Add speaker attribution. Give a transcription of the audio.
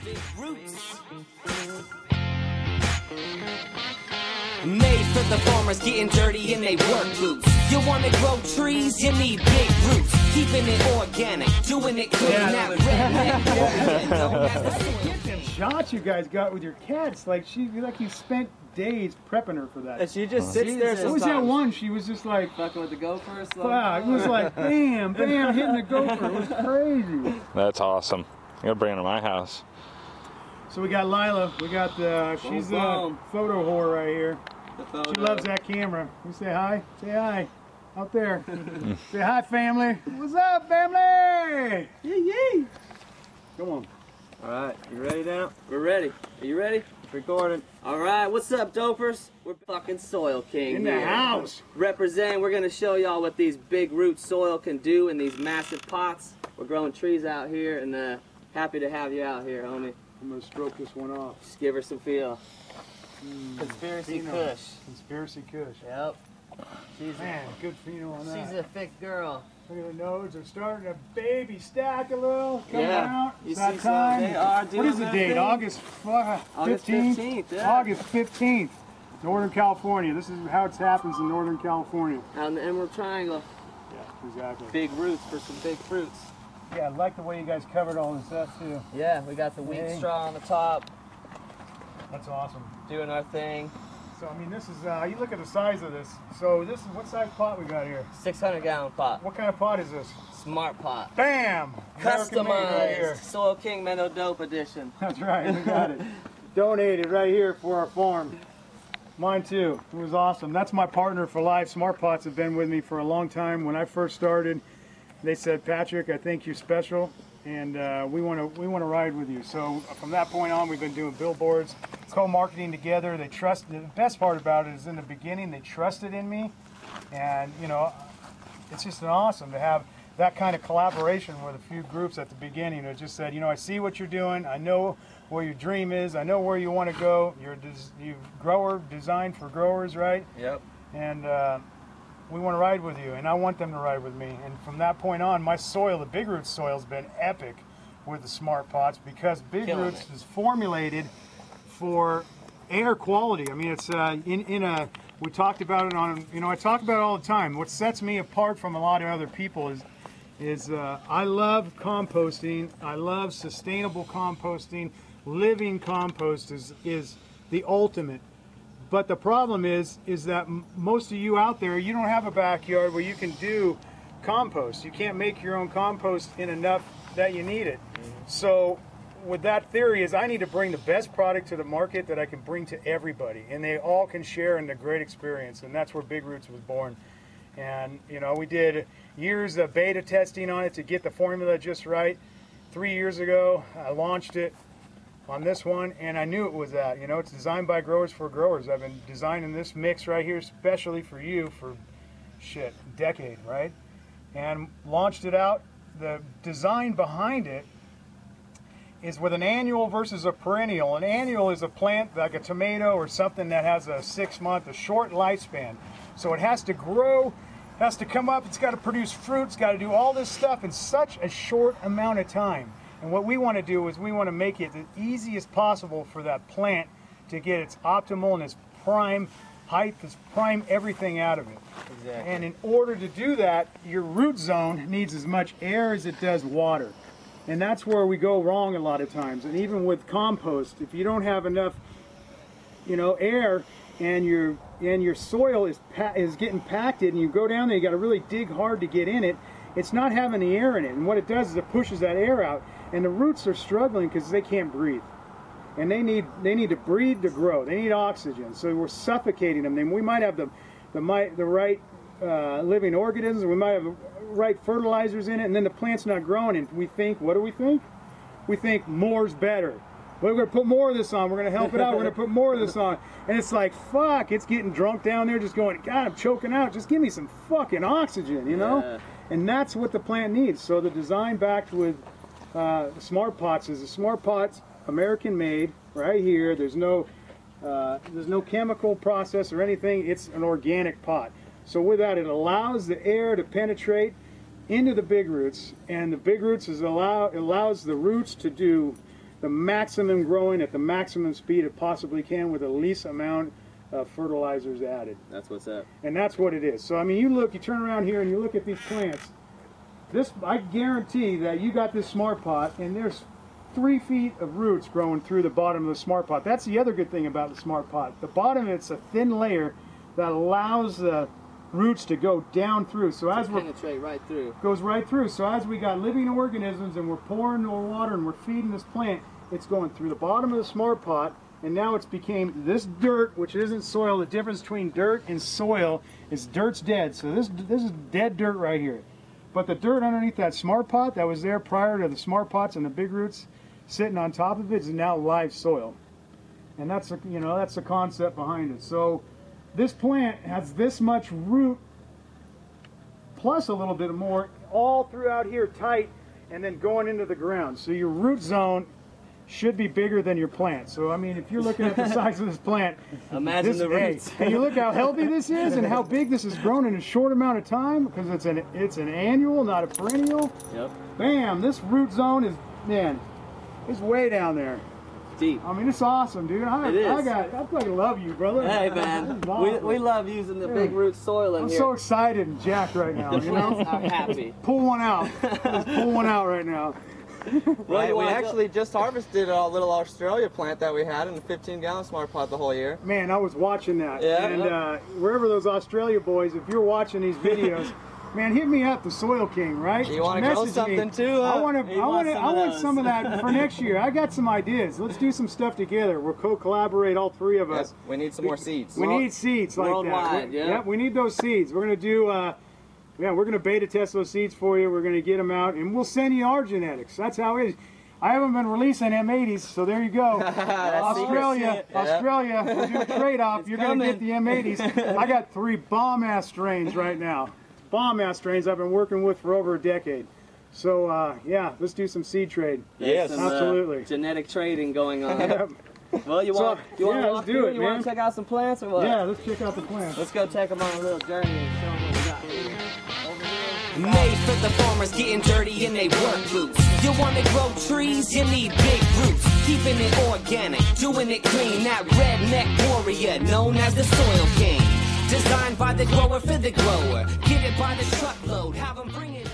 Speaker 1: Big Rootz. Made for the farmers getting dirty in they work boots. You wanna grow trees, you need big roots. Keeping it organic, doing it good in that redneck.
Speaker 2: Shots you guys got with your cats, like you spent days prepping her for that.
Speaker 3: And she just sits there.
Speaker 2: What was that one? She was just like
Speaker 3: fucking with the gophers.
Speaker 2: Wow, it was like bam, bam, hitting the gopher. It was crazy.
Speaker 4: That's awesome. I'm gonna bring her to my house.
Speaker 2: So we got Lila. We got the she's a photo whore right here. She loves that camera. You say hi. Say hi. Out there. Say hi, family. What's up, family? Yee. Come on.
Speaker 3: All right, you ready now? We're ready. Are you ready? Recording. All right, what's up, dopers? We're fucking Soil King
Speaker 2: in the house.
Speaker 3: Representing. We're gonna show y'all what these big root soil can do in these massive pots. We're growing trees out here, and happy to have you out here, homie.
Speaker 2: I'm gonna stroke this one off.
Speaker 3: Just give her some feel. Conspiracy Kush.
Speaker 2: Conspiracy Kush.
Speaker 3: Yep.
Speaker 2: Man, good pheno on that.
Speaker 3: She's a thick girl.
Speaker 2: Look at the nose. They're starting to baby stack a little. Coming out.
Speaker 3: It's
Speaker 2: that time.
Speaker 3: They are doing
Speaker 2: what is the date? August 15th?
Speaker 3: Yeah.
Speaker 2: August 15th. Northern California. This is how it happens in Northern California.
Speaker 3: Out in the Emerald Triangle.
Speaker 2: Yeah, exactly.
Speaker 3: Big roots for some big fruits.
Speaker 2: Yeah, I like the way you guys covered all this stuff too.
Speaker 3: Yeah, we got the wheat straw on the top.
Speaker 2: That's awesome.
Speaker 3: Doing our thing.
Speaker 2: So, I mean, this is, you look at the size of this. So, this is, what size pot we got here?
Speaker 3: 600-gallon pot.
Speaker 2: What kind of pot is this?
Speaker 3: Smart pot.
Speaker 2: Bam!
Speaker 3: Customized.
Speaker 2: Right here.
Speaker 3: Soil King Mendo Dope edition.
Speaker 2: That's right, we got it. Donated right here for our farm. Mine too. It was awesome. That's my partner for life. Smart Pots have been with me for a long time. When I first started, they said, Patrick, I think you're special, and we want to ride with you. So from that point on, we've been doing billboards, co-marketing together. They trust. The best part about it is in the beginning they trusted in me, and you know, it's just awesome to have that kind of collaboration with a few groups at the beginning. It just said, you know, I see what you're doing. I know where your dream is. I know where you want to go. You're grower designed for growers, right?
Speaker 3: Yep.
Speaker 2: And we want to ride with you, and I want them to ride with me. And from that point on, my soil, the Big Rootz soil, has been epic with the Smart Pots because Big Rootz is formulated for air quality. I mean, it's we talked about it on, you know, I talk about it all the time. What sets me apart from a lot of other people is I love composting. I love sustainable composting. Living compost is the ultimate. But the problem is that most of you out there, you don't have a backyard where you can do compost. You can't make your own compost in enough that you need it. So with that theory is I need to bring the best product to the market that I can bring to everybody, and they all can share in the great experience, and that's where Big Rootz was born. And you know, we did years of beta testing on it to get the formula just right. 3 years ago, I launched it on this one, and I knew it was that. You know, it's designed by growers for growers. I've been designing this mix right here especially for you for a decade, right? And launched it out. The design behind it is with an annual versus a perennial. An annual is a plant like a tomato or something that has a 6-month, a short lifespan. So it has to grow, has to come up, it's got to produce fruit, it's got to do all this stuff in such a short amount of time. And what we want to do is we want to make it as easy as possible for that plant to get its optimal and its prime height, its prime everything out of it.
Speaker 3: Exactly.
Speaker 2: And in order to do that, your root zone needs as much air as it does water. And that's where we go wrong a lot of times. And even with compost, if you don't have enough, you know, air and your soil is getting pacted, and you go down there, you got to really dig hard to get in it. It's not having the air in it, and what it does is it pushes that air out, and the roots are struggling because they can't breathe, and they need to breathe to grow. They need oxygen, so we're suffocating them. Then we might have the right living organisms, we might have the right fertilizers in it, and then the plant's not growing. And we think, what do we think? We think more's better. We're going to put more of this on. We're going to help it out. We're going to put more of this on. And it's like, fuck, it's getting drunk down there just going, God, I'm choking out. Just give me some fucking oxygen, you know? Yeah. And that's what the plant needs. So the design backed with Smart Pots is a Smart Pots, American made, right here. There's no chemical process or anything. It's an organic pot. So with that, it allows the air to penetrate into the Big Rootz, and the Big Rootz allows the roots to do the maximum growing at the maximum speed it possibly can with the least amount of fertilizers added.
Speaker 3: That's what's up.
Speaker 2: And that's what it is. So I mean, you turn around here and you look at these plants. This, I guarantee that you got this Smart Pot and there's 3 feet of roots growing through the bottom of the Smart Pot. That's the other good thing about the Smart Pot. The bottom, it's a thin layer that allows the roots to go down through. So as we
Speaker 3: penetrate right through.
Speaker 2: Goes right through. So as we got living organisms and we're pouring the water and we're feeding this plant, it's going through the bottom of the Smart Pot, and now it's became this dirt, which isn't soil. The difference between dirt and soil is dirt's dead. So this is dead dirt right here. But the dirt underneath that Smart Pot that was there prior to the Smart Pots and the Big Roots sitting on top of it is now live soil. And that's that's the concept behind it. So this plant has this much root plus a little bit more all throughout here tight and then going into the ground. So your root zone should be bigger than your plant. So I mean, if you're looking at the size of this plant,
Speaker 3: imagine the roots.
Speaker 2: And you look how healthy this is and how big this has grown in a short amount of time, because it's an annual, not a perennial.
Speaker 3: Yep.
Speaker 2: Bam! This root zone is, man, it's way down there.
Speaker 3: Deep.
Speaker 2: I mean, it's awesome, dude. I fucking love you, brother.
Speaker 3: Hey, man. We love using the Big Root soil in here.
Speaker 2: I'm so excited and jacked right now. You know,
Speaker 3: I'm happy.
Speaker 2: Pull one out. Let's pull one out right now.
Speaker 5: Right, we actually just harvested a little Australia plant that we had in a 15-gallon Smart Pot the whole year.
Speaker 2: Man, I was watching that.
Speaker 5: Yeah.
Speaker 2: And wherever those Australia boys, if you're watching these videos, man, hit me up, the Soil King, right?
Speaker 5: You want to grow something too?
Speaker 2: I want some of that for next year. I got some ideas. Let's do some stuff together. We'll co-collaborate, all 3 of us.
Speaker 5: Yes, we need some more seeds.
Speaker 2: We need seeds like
Speaker 3: worldwide,
Speaker 2: that.
Speaker 3: yeah.
Speaker 2: We need those seeds. We're gonna do. We're gonna beta test those seeds for you. We're gonna get them out, and we'll send you our genetics. That's how it is. I haven't been releasing M80s, so there you go. Australia, we'll do a trade-off. You're going to get the M80s. I got 3 bomb-ass strains right now. Bomb-ass strains I've been working with for over a decade. So, yeah, let's do some seed trade.
Speaker 5: Yes,
Speaker 3: some,
Speaker 2: absolutely.
Speaker 3: Genetic trading going on. Well, you want to walk through? You want to check out some plants or what?
Speaker 2: Yeah, let's check out the plants.
Speaker 3: Let's go take them on a little journey and show them what we got here. Over here.
Speaker 1: Made for the farmers getting dirty in they work boots. You wanna grow trees, you need big roots. Keeping it organic, doing it clean. That redneck warrior known as the Soil King. Designed by the grower for the grower. Get it by the truckload, have them bring it